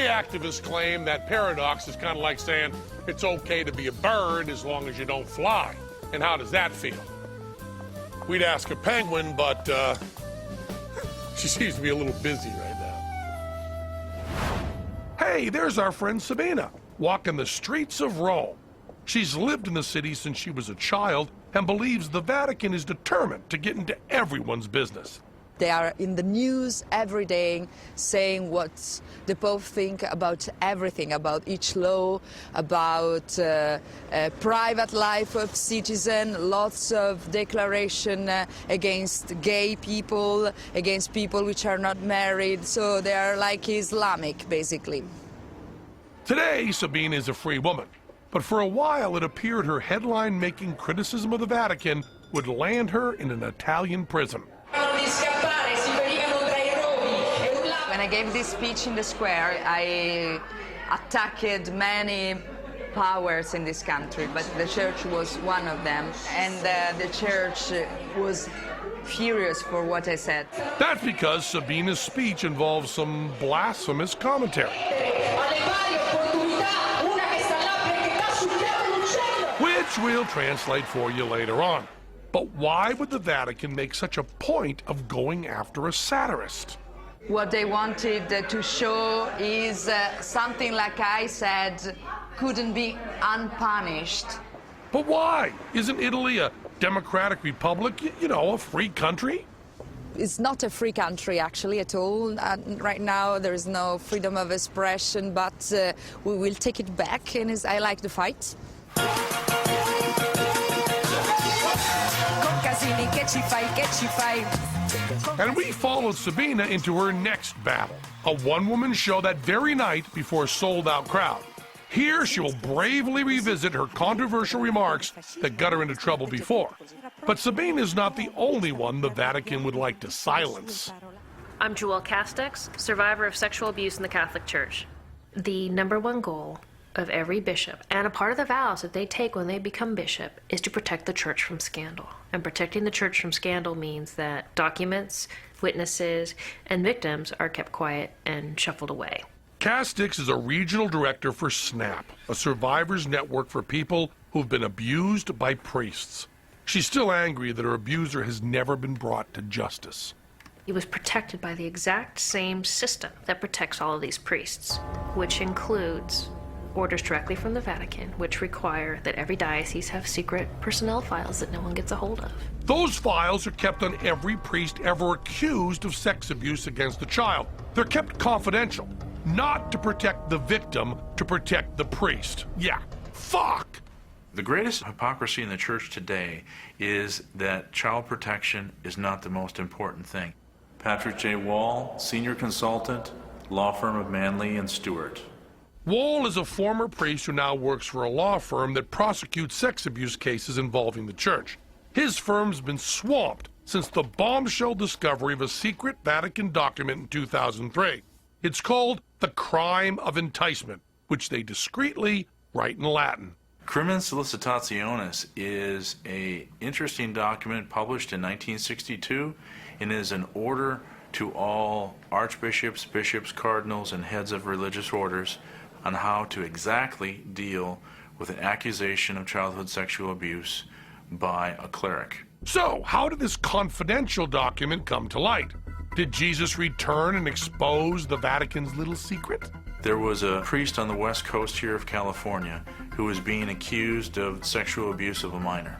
Gay activists claim that paradox is kind of like saying it's okay to be a bird as long as you don't fly. And how does that feel? We'd ask a penguin, but she seems to be a little busy right now. Hey, there's our friend Sabina, walking the streets of Rome. She's lived in the city since she was a child and believes the Vatican is determined to get into everyone's business. They are in the news every day saying what the Pope thinks about everything, about each law, about private life of citizen, lots of declaration against gay people, against people which are not married. So they are like Islamic, basically. Today, Sabine is a free woman. But for a while, it appeared her headline-making criticism of the Vatican would land her in an Italian prison. When I gave this speech in the square, I attacked many powers in this country, but the church was one of them, and the church was furious for what I said. That's because Sabina's speech involves some blasphemous commentary, which we'll translate for you later on. But why would the Vatican make such a point of going after a satirist? What they wanted to show is something, like I said, couldn't be unpunished. But why? Isn't Italy a democratic republic, you know, a free country? It's not a free country, actually, at all. Right now, there is no freedom of expression, but we will take it back, and I like the fight. And we followed Sabina into her next battle, a one-woman show that very night before a sold-out crowd. Here, she will bravely revisit her controversial remarks that got her into trouble before. But Sabina is not the only one the Vatican would like to silence. I'm Jewel Castex, survivor of sexual abuse in the Catholic Church. The #1 goal of every bishop, and a part of the vows that they take when they become bishop, is to protect the church from scandal. And protecting the church from scandal means that documents, witnesses, and victims are kept quiet and shuffled away. Castex is a regional director for SNAP, a survivors network for people who've been abused by priests. She's still angry that her abuser has never been brought to justice. He was protected by the exact same system that protects all of these priests, which includes orders directly from the Vatican, which require that every diocese have secret personnel files that no one gets a hold of. Those files are kept on every priest ever accused of sex abuse against a child. They're kept confidential, not to protect the victim, to protect the priest. Yeah, fuck! The greatest hypocrisy in the church today is that child protection is not the most important thing. Patrick J. Wall, senior consultant, law firm of Manley and Stewart. Wall is a former priest who now works for a law firm that prosecutes sex abuse cases involving the church. His firm's been swamped since the bombshell discovery of a secret Vatican document in 2003. It's called the crime of enticement, which they discreetly write in Latin. Crimen Solicitationis is an interesting document published in 1962 and is an order to all archbishops, bishops, cardinals, and heads of religious orders on how to exactly deal with an accusation of childhood sexual abuse by a cleric. So, how did this confidential document come to light? Did Jesus return and expose the Vatican's little secret? There was a priest on the west coast here of California who was being accused of sexual abuse of a minor.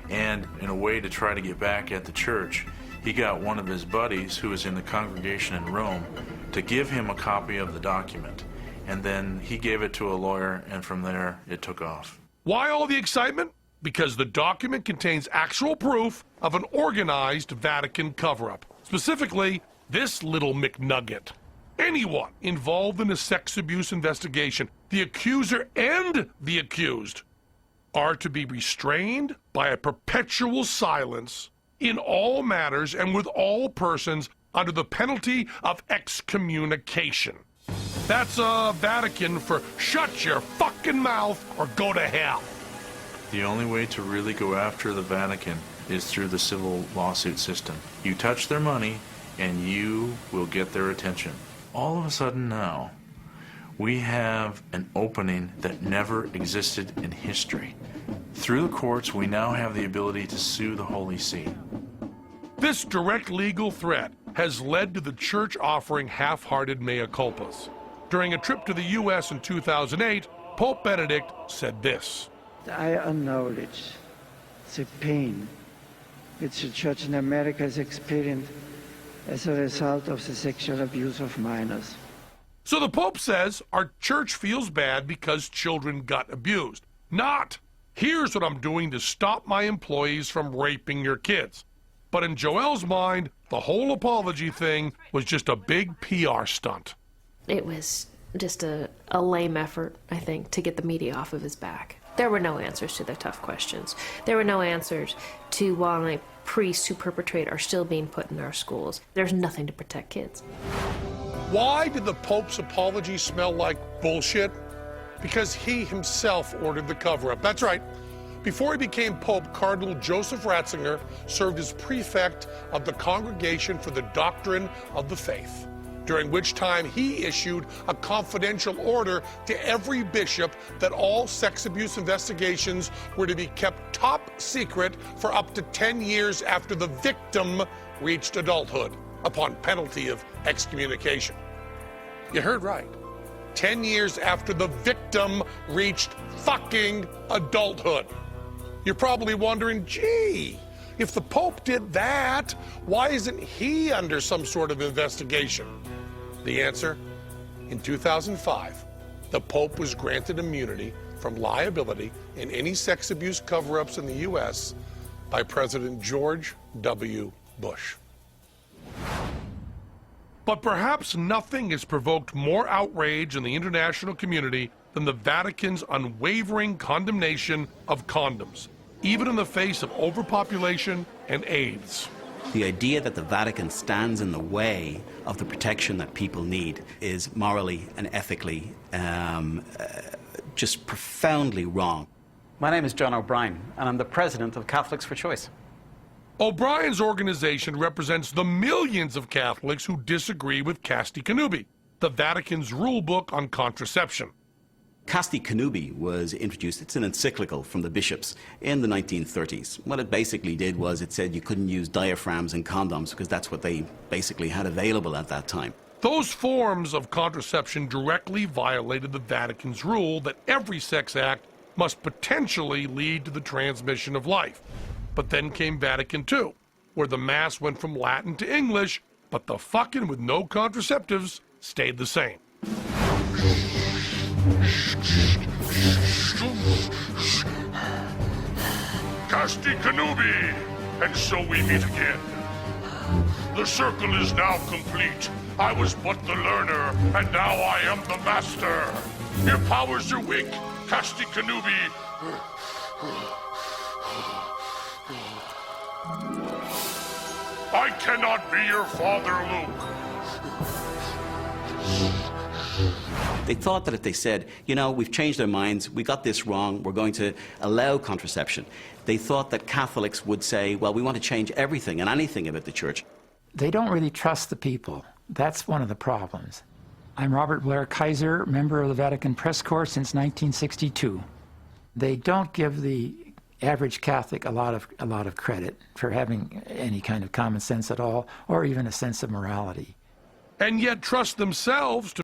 And in a way to try to get back at the church, he got one of his buddies who was in the congregation in Rome to give him a copy of the document. And then he gave it to a lawyer, and from there, it took off. Why all the excitement? Because the document contains actual proof of an organized Vatican cover-up. Specifically, this little McNugget. Anyone involved in a sex abuse investigation, the accuser and the accused, are to be restrained by a perpetual silence in all matters and with all persons under the penalty of excommunication. That's Vatican for shut your fucking mouth or go to hell. The only way to really go after the Vatican is through the civil lawsuit system. You touch their money and you will get their attention. All of a sudden now, we have an opening that never existed in history. Through the courts, we now have the ability to sue the Holy See. This direct legal threat has led to the church offering half-hearted mea culpas. During a trip to the U.S. in 2008, Pope Benedict said this. I acknowledge the pain which the church in America has experienced as a result of the sexual abuse of minors. So the Pope says our church feels bad because children got abused. Not, here's what I'm doing to stop my employees from raping your kids. But in Joelle's mind, the whole apology thing was just a big PR stunt. It was just a lame effort, I think, to get the media off of his back. There were no answers to the tough questions. There were no answers to why priests who perpetrate are still being put in our schools. There's nothing to protect kids. Why did the Pope's apology smell like bullshit? Because he himself ordered the cover-up. That's right. Before he became Pope, Cardinal Joseph Ratzinger served as prefect of the Congregation for the Doctrine of the Faith, during which time he issued a confidential order to every bishop that all sex abuse investigations were to be kept top secret for up to 10 years after the victim reached adulthood, upon penalty of excommunication. You heard right. 10 years after the victim reached fucking adulthood. You're probably wondering, gee, if the Pope did that, why isn't he under some sort of investigation? The answer? In 2005, the Pope was granted immunity from liability in any sex abuse cover-ups in the U.S. by President George W. Bush. But perhaps nothing has provoked more outrage in the international community than the Vatican's unwavering condemnation of condoms, even in the face of overpopulation and AIDS. The idea that the Vatican stands in the way of the protection that people need is morally and ethically just profoundly wrong. My name is John O'Brien, and I'm the president of Catholics for Choice. O'Brien's organization represents the millions of Catholics who disagree with Casti Connubii, the Vatican's rule book on contraception. Casti Connubii was introduced, it's an encyclical from the bishops in the 1930s. What it basically did was it said you couldn't use diaphragms and condoms because that's what they basically had available at that time. Those forms of contraception directly violated the Vatican's rule that every sex act must potentially lead to the transmission of life. But then came Vatican II, where the Mass went from Latin to English, but the fucking with no contraceptives stayed the same. Casti Connubii, and so we meet again. The circle is now complete. I was but the learner, and now I am the master. Your powers are weak, Casti Connubii. I cannot be your father, Luke. They thought that if they said, you know, we've changed our minds, we got this wrong, we're going to allow contraception, they thought that Catholics would say, well, we want to change everything and anything about the church. They don't really trust the people. That's one of the problems. I'm Robert Blair Kaiser, member of the Vatican Press Corps since 1962. They don't give the average Catholic a lot of credit for having any kind of common sense at all, or even a sense of morality. And yet trust themselves to